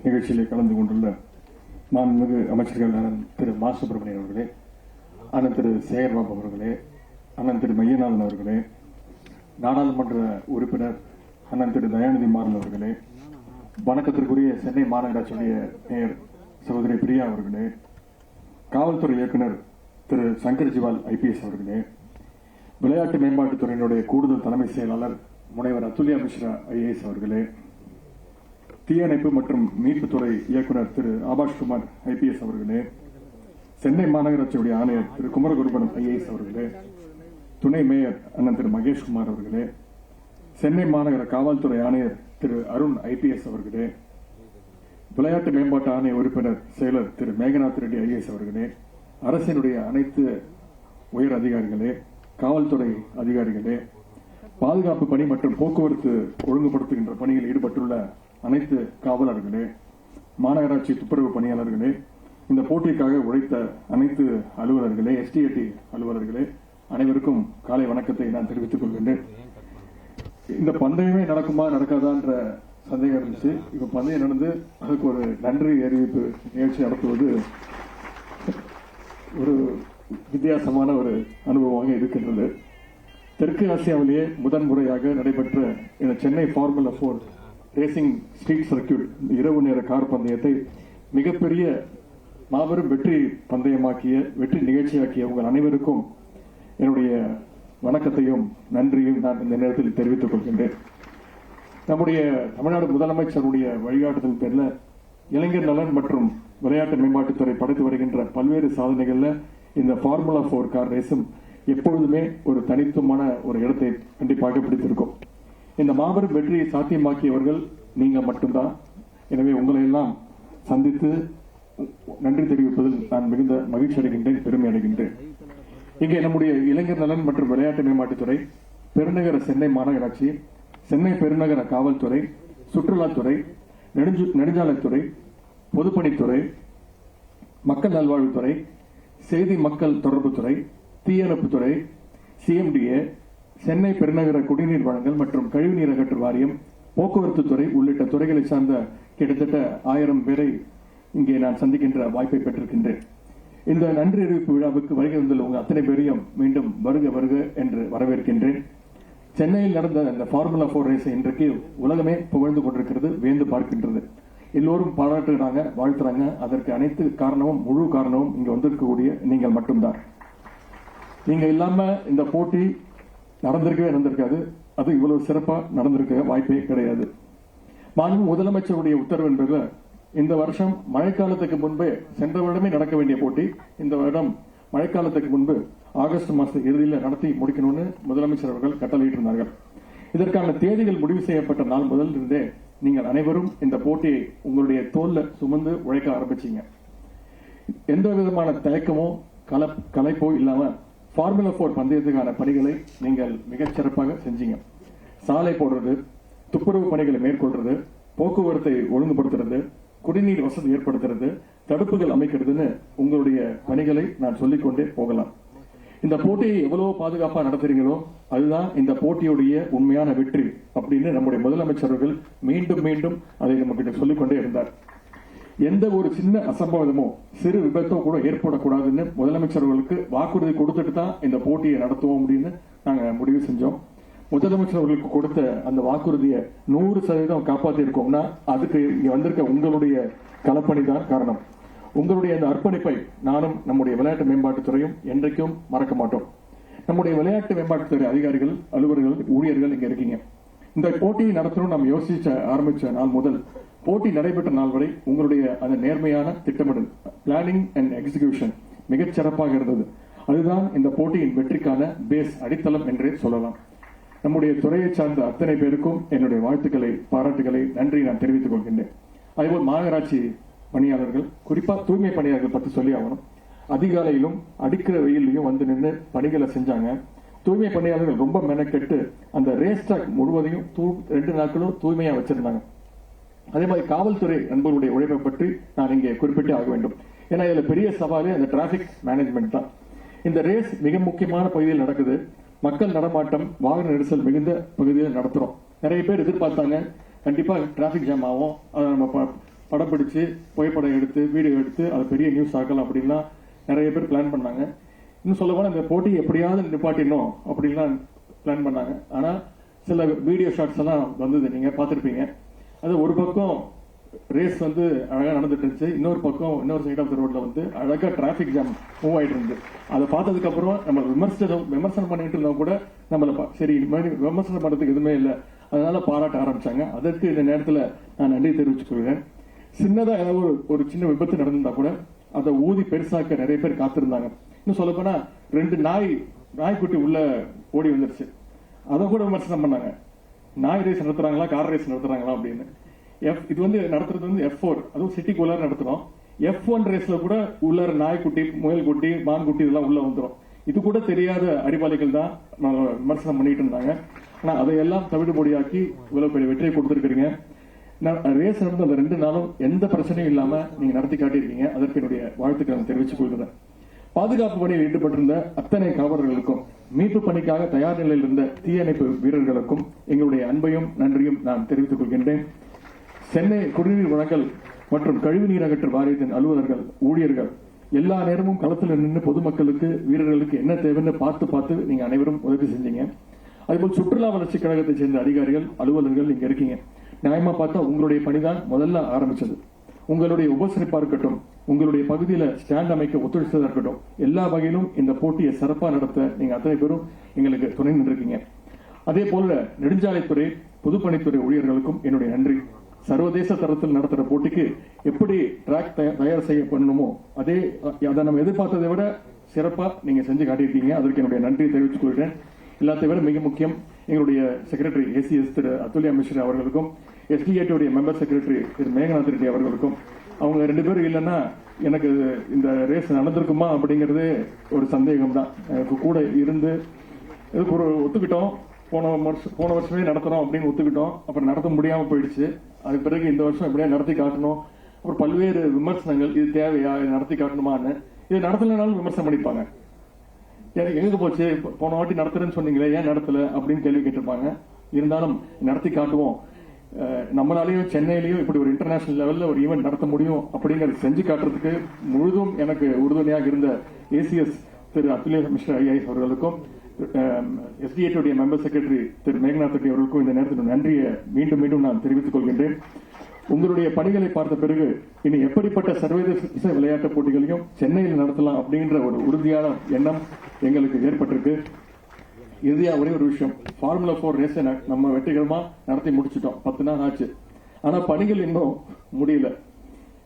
நிகழ்ச்சியிலே கலந்து கொண்டுள்ள மாண்புமிகு அமைச்சர்கள் அண்ணன் திரு மா சுப்பிரமணியன் அவர்களே, அண்ணன் திரு சேகர்பாபு அவர்களே, அண்ணன் திரு மையநாதன் அவர்களே, நாடாளுமன்ற உறுப்பினர் அண்ணன் திரு தயாநிதி மாறன் அவர்களே, வணக்கத்திற்குரிய சென்னை மாநகராட்சியுடைய மேயர் சகோதரி பிரியா அவர்களே, காவல்துறை இயக்குநர் திரு சங்கர் ஜிவால் IPS அவர்களே, விளையாட்டு மேம்பாட்டுத்துறையினுடைய கூடுதல் தலைமை செயலாளர் முனைவர் அத்துல்யா மிஸ்ரா IAS அவர்களே, தீயணைப்பு மற்றும் மீட்புத்துறை இயக்குநர் திரு ஆபாஷ்குமார் IPS அவர்களே, சென்னை மாநகராட்சியுடைய ஆணையர் திரு குமரகுருபரன் IAS அவர்களே, துணை மேயர் அண்ணன் திரு மகேஷ்குமார் அவர்களே, சென்னை மாநகர காவல்துறை ஆணையர் திரு அருண் IPS அவர்களே, விளையாட்டு மேம்பாட்டு ஆணைய உறுப்பினர் செயலர் திரு மேகநாத் ரெட்டி IAS அவர்களே, அரசினுடைய அனைத்து உயர் அதிகாரிகளே, காவல்துறை அதிகாரிகளே, பாதுகாப்பு பணி மற்றும் போக்குவரத்து ஒழுங்குபடுத்துகின்ற பணியில் ஈடுபட்டுள்ள அனைத்து காவலர்களே, மாநகராட்சி துப்புரவு பணியாளர்களே, இந்த போட்டிக்காக உழைத்த அனைத்து அலுவலர்களே, STAT அலுவலர்களே, அனைவருக்கும் காலை வணக்கத்தை நான் தெரிவித்துக் கொள்கின்றேன். இந்த பந்தயமே நடக்குமா நடக்காதான்ற சந்தேகம் இருந்துச்சு. இப்ப பந்தயம் நடந்து அதுக்கு ஒரு நன்றி அறிவிப்பு நிகழ்ச்சி நடத்துவது ஒரு வித்தியாசமான ஒரு அனுபவமாக இருக்கின்றது. தெற்கு ஆசியாவிலேயே முதன்முறையாக நடைபெற்ற இந்த Chennai formula 4 racing street circuit இரவு நேர கார் பந்தயத்தை மிகப்பெரிய மாபெரும் வெற்றி பந்தயமாக்கிய வெற்றி நிகழ்ச்சியாக்கிய உங்கள் அனைவருக்கும் என்னுடைய வணக்கத்தையும் நன்றியும் நான் இந்த நேரத்தில் தெரிவித்துக் கொள்கின்றேன். நம்முடைய தமிழ்நாடு முதலமைச்சருடைய வழிகாட்டுதல் பேர்ல இளைஞர் நலன் மற்றும் விளையாட்டு மேம்பாட்டுத்துறை படைத்து வருகின்ற பல்வேறு சாதனைகள்ல இந்த ஃபார்முலா 4 கார் ரேஸும் எப்பொழுதுமே ஒரு தனித்துவமான ஒரு இடத்தை கண்டிப்பாக பிடித்திருக்கும். இந்த மாபெரும் வெற்றியை சாத்தியமாக்கியவர்கள் நீங்க மட்டும்தான். எனவே உங்களை எல்லாம் சந்தித்து நன்றி தெரிவிப்பதில் நான் மிகுந்த மகிழ்ச்சி அடைகின்றேன், பெருமை அடைகின்றேன். இங்கே நம்முடைய இளைஞர் நலன் மற்றும் விளையாட்டு மேம்பாட்டுத்துறை, பெருநகர சென்னை மாநகராட்சி, சென்னை பெருநகர காவல்துறை, சுற்றுலாத்துறை, நெடுஞ்சாலைத்துறை, பொதுப்பணித்துறை, மக்கள் நல்வாழ்வுத்துறை, செய்தி மக்கள் தொடர்புத்துறை, தீயணைப்புத்துறை, CMDA, சென்னை பெருநகர குடிநீர் வழங்கல் மற்றும் கழிவுநீர் அகற்று வாரியம், போக்குவரத்து துறை உள்ளிட்ட துறைகளை சார்ந்த கிட்டத்தட்ட 1000 பேரை இங்கே நான் சந்திக்கின்ற வாய்ப்பை பெற்றிருக்கின்றேன். இந்த நன்றி அறிவிப்பு விழாவுக்கு வருகை வந்துள்ள உங்கள் அத்தனை பேரையும் மீண்டும் வருக வருக என்று வரவேற்கின்றேன். சென்னையில் நடந்த இந்த ஃபார்முலா 4 ரேஸை இன்றைக்கு உலகமே புகழ்ந்து கொண்டிருக்கிறது, வியந்து பார்க்கின்றது. எல்லோரும் பாராட்டுகிறாங்க, வாழ்த்துறாங்க. அதற்கு அனைத்து காரணமும் முழு காரணமும் இங்க வந்திருக்கக்கூடிய நீங்கள் மட்டும்தான். நீங்க இல்லாம இந்த போட்டி நடந்திருக்காது. அது இவ்வளவு சிறப்பா நடந்திருக்க வாய்ப்பே கிடையாது. மாண்பு முதலமைச்சருடைய உத்தரவின் பேர்ல இந்த வருஷம் மழைக்காலத்துக்கு முன்பே, சென்ற வருடமே நடக்க வேண்டிய போட்டி இந்த வருடம் மழைக்காலத்துக்கு முன்பு ஆகஸ்ட் மாச இறுதியில் நடத்தி முடிக்கணும்னு முதலமைச்சர் அவர்கள் கட்டளையிட்டிருந்தார்கள். இதற்கான தேதிகள் முடிவு செய்யப்பட்ட நாள் முதல் இருந்தே நீங்கள் அனைவரும் இந்த போட்டியை உங்களுடைய தோல்ல சுமந்து உழைக்க ஆரம்பிச்சீங்க. எந்த விதமான தயக்கமோ கலைப்போ இல்லாம ஃபார்முலா 4 பந்தயத்துக்கான பணிகளை நீங்கள் மிகச் சிறப்பாக செஞ்சீங்க. சாலை போடுறது, துப்புரவு பணிகளை மேற்கொள்றது, போக்குவரத்தை ஒழுங்குபடுத்துறது, குடிநீர் வசதி ஏற்படுத்துறது, தடுப்புகள் அமைக்கிறதுன்னு உங்களுடைய பணிகளை நான் சொல்லிக்கொண்டே போகலாம். இந்த போட்டியை எவ்வளவு பாதுகாப்பா நடத்துறீங்களோ அதுதான் இந்த போட்டியுடைய உண்மையான வெற்றி அப்படின்னு நம்முடைய முதலமைச்சர்கள் மீண்டும் மீண்டும் அதை நமக்கு சொல்லிக்கொண்டே இருந்தார். எந்த ஒரு சின்ன அசம்பாவிதமோ சிறு விபத்தோ கூட ஏற்படக்கூடாதுன்னு முதலமைச்சர்களுக்கு வாக்குறுதி கொடுத்துட்டு தான் இந்த போட்டியை நடத்துவோம் அப்படின்னு நாங்க முடிவு செஞ்சோம். முதலமைச்சர்களுக்கு கொடுத்த அந்த வாக்குறுதியை 100% காப்பாற்றி இருக்கோம்னா அதுக்கு இங்க வந்திருக்க உங்களுடைய களப்பணி தான் காரணம். உங்களுடைய அந்த அர்ப்பணிப்பை நானும் நம்முடைய விளையாட்டு மேம்பாட்டுத்துறையும் என்றைக்கும் மறக்க மாட்டோம். நம்முடைய விளையாட்டு மேம்பாட்டுத்துறை அதிகாரிகள், அலுவலர்கள், ஊழியர்கள் இங்க இருக்கீங்க. இந்த போட்டியை நடத்தணும் நாம் யோசிச்ச ஆரம்பிச்ச நாள் முதல் போட்டி நடைபெற்ற நாள் வரை உங்களுடைய அந்த நேர்மையான திட்டமிடல், பிளானிங் அண்ட் எக்ஸிகியூஷன் மிகச் சிறப்பாக இருந்தது. அதுதான் இந்த போட்டியின் வெற்றிக்கான பேஸ், அடித்தளம் என்றே சொல்லலாம். நம்முடைய துறையை சார்ந்த அத்தனை பேருக்கும் என்னுடைய வாழ்த்துக்களை, பாராட்டுகளை, நன்றி நான் தெரிவித்துக் கொள்கின்றேன். அதேபோல் மாநகராட்சி பணியாளர்கள், குறிப்பா தூய்மை பணியாளர்கள் பற்றி சொல்லி ஆகணும். அதிகாலையிலும் அடிக்கிற வெயிலையும் வந்து நின்று பணிகளை செஞ்சாங்க. தூய்மை பணியாளர்கள் ரொம்ப மெனக்கெட்டு அந்த ரேஸ் ட்ராக் முழுவதையும் 2 நாட்களும் தூய்மையா வச்சிருந்தாங்க. அதே மாதிரி காவல்துறை நண்பர்களுடைய உழைப்பை பற்றி நான் இங்கே குறிப்பிட்டே ஆக வேண்டும். ஏன்னா இதுல பெரிய சவாலே அந்த டிராபிக் மேனேஜ்மெண்ட் தான். இந்த ரேஸ் மிக முக்கியமான பகுதியில் நடக்குது. மக்கள் நடமாட்டம், வாகன நெரிசல் மிகுந்த பகுதியில் நடத்துறோம். நிறைய பேர் எதிர்பார்த்தாங்க கண்டிப்பா டிராபிக் ஜாம் ஆகும், அதை நம்ம படம் பிடிச்சு புகைப்படம் எடுத்து வீடியோ எடுத்து அதை பெரிய நியூஸ் ஆக்கலாம் அப்படின்லாம் நிறைய பேர் பிளான் பண்ணாங்க. இன்னும் சொல்ல போனா இந்த போட்டி எப்படியாவது நிப்பாட்டிடணும் அப்படின்லாம் பிளான் பண்ணாங்க. ஆனா சில வீடியோ ஷாட்ஸ் எல்லாம் வந்தது, நீங்க பார்த்திருப்பீங்க. அது ஒரு பக்கம் ரேஸ் வந்து அழகா நடந்துட்டு இருந்துச்சு, இன்னொரு பக்கம் இன்னொரு சைட் ஆஃப் த ரோட்ல வந்து அழகா டிராபிக் ஜாம் மூவ் ஆயிட்டு இருந்து. அதை பார்த்ததுக்கு அப்புறம் நம்ம விமர்சனம் பண்ணிட்டு இருந்தோம் கூட நம்மள சரி இந்த மாதிரி விமர்சனம் பண்றதுக்கு எதுவுமே இல்லை, அதனால பாராட்ட ஆரம்பிச்சாங்க. அதற்கு இந்த நேரத்தில் நான் நன்றி தெரிவிச்சுக் கொள்கிறேன். சின்னதா ஏதாவது ஒரு சின்ன விபத்து நடந்திருந்தா கூட அதை ஊதி பெருசாக்க நிறைய பேர் காத்திருந்தாங்க. இன்னும் சொல்ல போனா 2 நாய்க்குட்டி உள்ள ஓடி வந்துருச்சு, அதை கூட விமர்சனம் பண்ணாங்க. நாய் ரேஸ் நடத்துறாங்களா கார் ரேஸ் நடத்துறாங்களா அப்படின்னு. இது வந்து நடத்துறது வந்து F4, அதுவும் சிட்டிக்குள்ள நடத்துறோம். F1 ரேஸ்ல கூட உள்ள நாய்க்குட்டி, முயல் குட்டி, மான் குட்டி இதெல்லாம் உள்ள வந்துடும். இது கூட தெரியாத அறிவாளிகள் தான் விமர்சனம் பண்ணிட்டு இருந்தாங்க. ஆனா அதையெல்லாம் தவிடுபொடியாக்கி இவ்வளவு பெரிய வெற்றியை கொடுத்திருக்கிறீங்க. ரேஸ் நடந்த அந்த 2 நாளும் எந்த பிரச்சனையும் இல்லாம நீங்க நடத்தி காட்டியிருக்கீங்க. அதற்கு என்னுடைய வாழ்த்துக்களை தெரிவித்துக் கொள்கிறேன். பாதுகாப்பு பணியில் ஈடுபட்டிருந்த அத்தனை காவலர்களுக்கும், மீட்பு பணிக்காக தயார் நிலையில் இருந்த தீயணைப்பு வீரர்களுக்கும் எங்களுடைய அன்பையும் நன்றியும் நான் தெரிவித்துக் கொள்கின்றேன். சென்னை குடிநீர் வழங்கல் மற்றும் கழிவுநீர் அகற்று வாரியத்தின் அலுவலர்கள், ஊழியர்கள் எல்லா நேரமும் களத்தில் நின்று பொதுமக்களுக்கு, வீரர்களுக்கு என்ன தேவைன்னு பார்த்து நீங்க அனைவரும் உதவி செஞ்சீங்க. அதுபோல் சுற்றுலா வளர்ச்சி கழகத்தை சேர்ந்த அதிகாரிகள், அலுவலர்கள் இங்க இருக்கீங்க. நியாயமா பார்த்தா உங்களுடைய பணிதான் முதல்ல ஆரம்பிச்சது. உங்களுடைய உபசரிப்பா இருக்கட்டும், உங்களுடைய பகுதியில ஸ்டாண்ட் அமைக்க ஒத்துழைச்சதா இருக்கட்டும், எல்லா வகையிலும் இந்த போட்டியை சிறப்பா நடத்த நீங்க அத்தனை பேரும் எங்களுக்கு துணை நின்றிருக்கீங்க. அதே போல நெடுஞ்சாலைத்துறை, பொதுப்பணித்துறை ஊழியர்களுக்கும் என்னுடைய நன்றி. சர்வதேச தரத்தில் நடத்துற போட்டிக்கு எப்படி ட்ராக் தயார் செய்ய பண்ணணுமோ அதை நம்ம எதிர்பார்த்ததை விட சிறப்பா நீங்க செஞ்சு காட்டியிருக்கீங்க. அதற்கு என்னுடைய நன்றியை தெரிவித்துக் கொள்கிறேன். எல்லாத்தையும் விட மிக முக்கியம் எங்களுடைய செக்ரட்டரி ACS திரு அதுல்யா மிஸ்ரா அவர்களுக்கும், SDAT மெம்பர் செக்ரட்டரி திரு மேகநாத் ரெட்டி அவர்களுக்கும். அவங்க 2 பேரும் இல்லைன்னா எனக்கு இந்த ரேஸ் நடந்திருக்குமா அப்படிங்கறது ஒரு சந்தேகம் தான். எனக்கு கூட இருந்து இதுக்கு ஒரு ஒத்துக்கிட்டோம். போன வருஷமே நடத்தணும் அப்படின்னு ஒத்துக்கிட்டோம். அப்புறம் நடத்த முடியாம போயிடுச்சு. அதுக்கு பிறகு இந்த வருஷம் எப்படியா நடத்தி காட்டணும். அப்புறம் பல்வேறு விமர்சனங்கள், இது தேவையா, இது நடத்தி காட்டணுமான்னு. இது நடத்தலைனாலும் விமர்சனம் பண்ணிப்பாங்க. எங்க போச்சு, போன வாட்டி நடத்துறேன்னு சொன்னீங்களே ஏன் நடத்தல அப்படின்னு கேள்வி கேட்டிருப்பாங்க. இருந்தாலும் நடத்தி காட்டுவோம். நம்மளாலையும் சென்னையிலையும் இப்படி ஒரு இன்டர்நேஷனல் லெவல்ல ஒரு ஈவெண்ட் நடத்த முடியும் அப்படிங்கறது செஞ்சு காட்டுறதுக்கு முழுதும் எனக்கு உறுதுணையாக இருந்த ACS திரு அதுல்யா மிஸ்ரா IAS அவர்களுக்கும், SDAT மெம்பர் செக்ரட்டரி திரு மேகநாத் ரெட்டி அவர்களுக்கும் இந்த நேரத்தில் நன்றியை மீண்டும் நான் தெரிவித்துக் கொள்கின்றேன். உங்களுடைய பணிகளை பார்த்த பிறகு இனி எப்படிப்பட்ட சர்வதேச விளையாட்டு போட்டிகளையும் சென்னையில் நடத்தலாம் அப்படின்ற ஒரு உறுதியான எண்ணம் எங்களுக்கு ஏற்பட்டிருக்கு. இறுதியா ஒரே ஒரு விஷயம், ஃபார்முலா 4 ரேஸை நம்ம வெற்றிகரமா நடத்தி முடிச்சிட்டோம். 10 நாள் ஆச்சு. ஆனா பணிகள் இன்னும் முடியல.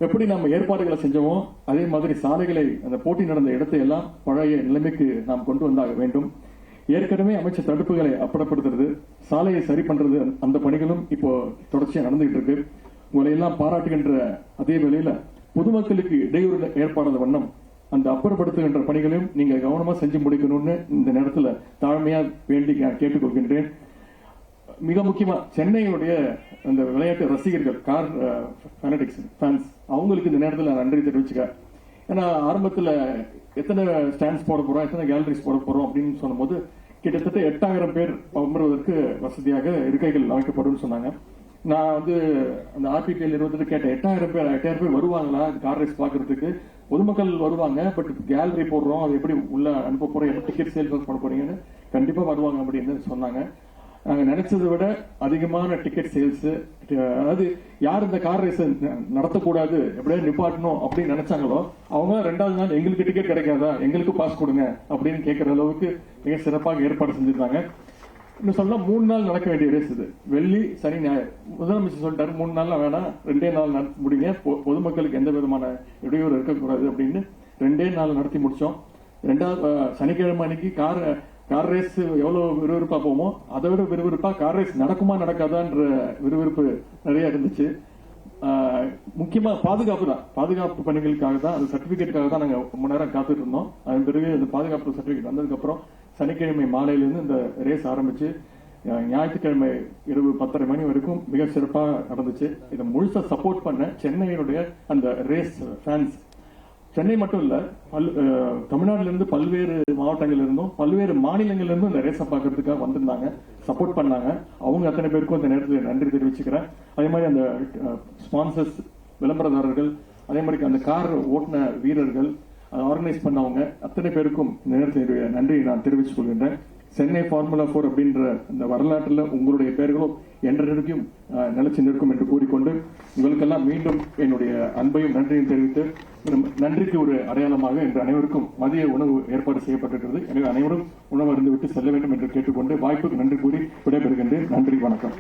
எப்படி நம்ம ஏற்பாடுகளை செஞ்சோமோ அதே மாதிரி சாலைகளை, அந்த போட்டி நடந்த இடத்தை எல்லாம் பழைய நிலைமைக்கு நாம் கொண்டு வந்தாக வேண்டும். ஏற்கனவே அமைச்ச தடுப்புகளை அப்புறப்படுத்துறது, சாலையை சரி பண்றது, அந்த பணிகளும் இப்போ தொடர்ச்சியா நடந்துகிட்டு இருக்கு. உங்களை எல்லாம் பாராட்டுகின்ற அதே வேளையில பொதுமக்களுக்கு இடையூறு ஏற்பாடாத வண்ணம் அந்த அப்புறப்படுத்துகின்ற பணிகளையும் நீங்க கவனமா செஞ்சு முடிக்கணும்னு இந்த நேரத்தில் தாழ்மையா வேண்டி கேட்டுக்கொள்கின்றேன். மிக முக்கியமா சென்னையுடைய அந்த விளையாட்டு ரசிகர்கள், கார் ஃபேன்ஸ், அவங்களுக்கு இந்த நேரத்தில் நன்றி தெரிவிச்சுக்க. ஏன்னா ஆரம்பத்தில் எத்தனை ஸ்டாண்ட்ஸ் போட போறோம், எத்தனை கேலரிஸ் போட போறோம் அப்படின்னு சொல்லும்போது கிட்டத்தட்ட 8000 பேர் அமர்வதற்கு வசதியாக இருக்கைகள் அமைக்கப்படும் சொன்னாங்க. நான் வந்து அந்த RPPL நிறுவனத்தில் கேட்டேன், 8000 பேர் வருவாங்களா கார் ரேஸ் பாக்குறதுக்கு? பொதுமக்கள் வருவாங்க, பட் கேலரி போடுறோம், அது எப்படி உள்ள அனுப்ப போறோம், எப்படி டிக்கெட் சேல்ஸ் பண்ண போறீங்கன்னு. கண்டிப்பா வருவாங்க அப்படின்னு சொன்னாங்க. நாங்க நினைச்சதை விட அதிகமான டிக்கெட் சேல்ஸ். அதாவது யார் இந்த கார் ரேஸ் நடத்தக்கூடாது, எப்படியாவது நிப்பாட்டணும் அப்படின்னு நினைச்சாங்களோ அவங்க 2வது நாள் எங்களுக்கு டிக்கெட் கிடைக்காதா, எங்களுக்கு பாஸ் கொடுங்க அப்படின்னு கேட்கிற அளவுக்கு மிக சிறப்பாக ஏற்பாடு செஞ்சிருந்தாங்க. இன்னும் சொன்னா 3 நாள் நடக்க வேண்டிய ரேஸ் இது, வெள்ளி சனி ஞாயிறு. முதலமைச்சர் சொல்லிட்டாரு 3 நாள்லாம் வேணாம், 2 நாள் முடிங்க, பொதுமக்களுக்கு எந்த விதமான இடையூறு இருக்கக்கூடாது அப்படின்னு 2 நாள் நடத்தி முடிச்சோம். 2வது சனிக்கிழமை அன்னைக்கு கார் ரேஸ் எவ்வளவு விறுவிறுப்பா போமோ அதை விட விறுவிறுப்பா கார் ரேஸ் நடக்குமா நடக்காதான்ற விறுவிறுப்பு நிறைய இருந்துச்சு. முக்கியமா பாதுகாப்பு பணிகளுக்காக தான், அது சர்டிபிகேட்டுக்காக தான் நாங்க ரொம்ப நேரம் காத்துட்டு இருந்தோம். அதன் பிறகு அந்த பாதுகாப்பு சர்டிபிகேட் வந்ததுக்கு அப்புறம் சனிக்கிழமை மாலையிலிருந்து இந்த ரேஸ் ஆரம்பிச்சு ஞாயிற்றுக்கிழமை இரவு 10:30 மணி வரைக்கும் மிக சிறப்பாக நடந்துச்சு. இதை முழுசா சப்போர்ட் பண்ண சென்னையினுடைய அந்த ரேஸ் ஃபேன்ஸ், சென்னை மட்டும் இல்ல, தமிழ்நாட்டில இருந்து பல்வேறு மாவட்டங்கள் இருந்தும் பல்வேறு மாநிலங்கள்ல இருந்தும் இந்த ரேஸை பார்க்கறதுக்காக வந்திருந்தாங்க, சப்போர்ட் பண்ணாங்க. அவங்க அத்தனை பேருக்கும் இந்த நேரத்தில் நன்றி தெரிவிச்சுக்கிறேன். அதே மாதிரி அந்த ஸ்பான்சர்ஸ், விளம்பரதாரர்கள், அதே மாதிரி அந்த கார் ஓட்டின வீரர்கள், அதை ஆர்கனைஸ் பண்ணவங்க அத்தனை பேருக்கும் இந்த நேரத்தில் என்னுடைய நன்றியை நான் தெரிவித்துக் கொள்கின்றேன். சென்னை ஃபார்முலா 4 அப்படின்ற இந்த வரலாற்றில் உங்களுடைய பெயர்களும் என்றைக்கும் நிலைச்சு நிற்கும் என்று கூறிக்கொண்டு உங்களுக்கெல்லாம் மீண்டும் என்னுடைய அன்பையும் நன்றியும் தெரிவித்து, நன்றிக்கு ஒரு அடையாளமாக இன்று அனைவருக்கும் மதிய உணவு ஏற்பாடு செய்யப்பட்டிருக்கிறது. எனவே அனைவரும் உணவு அருந்துவிட்டு செல்ல வேண்டும் என்று கேட்டுக்கொண்டு வாய்ப்புக்கு நன்றி கூறி விடைபெறுகின்றேன். நன்றி, வணக்கம்.